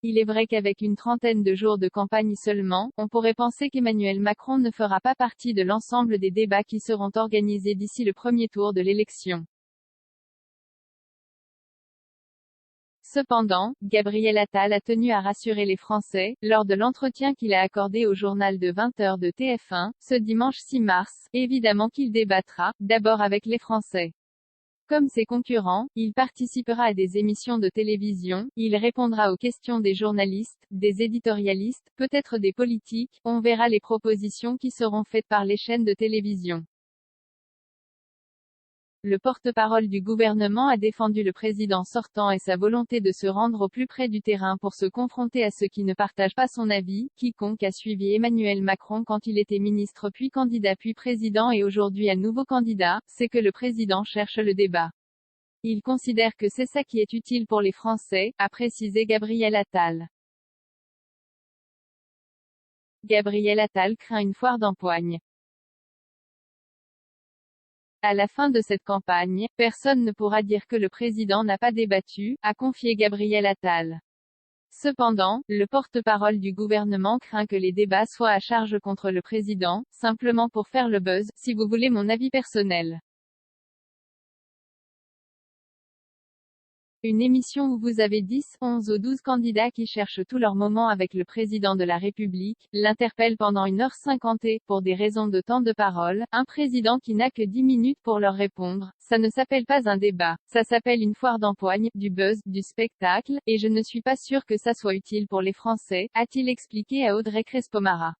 Il est vrai qu'avec une trentaine de jours de campagne seulement, on pourrait penser qu'Emmanuel Macron ne fera pas partie de l'ensemble des débats qui seront organisés d'ici le premier tour de l'élection. Cependant, Gabriel Attal a tenu à rassurer les Français, lors de l'entretien qu'il a accordé au journal de 20 h de TF1, ce dimanche 6 mars, évidemment qu'il débattra, d'abord avec les Français. Comme ses concurrents, il participera à des émissions de télévision, il répondra aux questions des journalistes, des éditorialistes, peut-être des politiques, on verra les propositions qui seront faites par les chaînes de télévision. Le porte-parole du gouvernement a défendu le président sortant et sa volonté de se rendre au plus près du terrain pour se confronter à ceux qui ne partagent pas son avis. Quiconque a suivi Emmanuel Macron quand il était ministre puis candidat puis président et aujourd'hui à nouveau candidat, sait que le président cherche le débat. Il considère que c'est ça qui est utile pour les Français, a précisé Gabriel Attal. Gabriel Attal craint une foire d'empoigne. À la fin de cette campagne, personne ne pourra dire que le président n'a pas débattu, a confié Gabriel Attal. Cependant, le porte-parole du gouvernement craint que les débats soient à charge contre le président, simplement pour faire le buzz, si vous voulez mon avis personnel. Une émission où vous avez 10, 11 ou 12 candidats qui cherchent tout leur moment avec le président de la République, l'interpellent pendant 1h50 et, pour des raisons de temps de parole, un président qui n'a que 10 minutes pour leur répondre, ça ne s'appelle pas un débat, ça s'appelle une foire d'empoigne, du buzz, du spectacle, et je ne suis pas sûr que ça soit utile pour les Français, a-t-il expliqué à Audrey Crespo-Mara.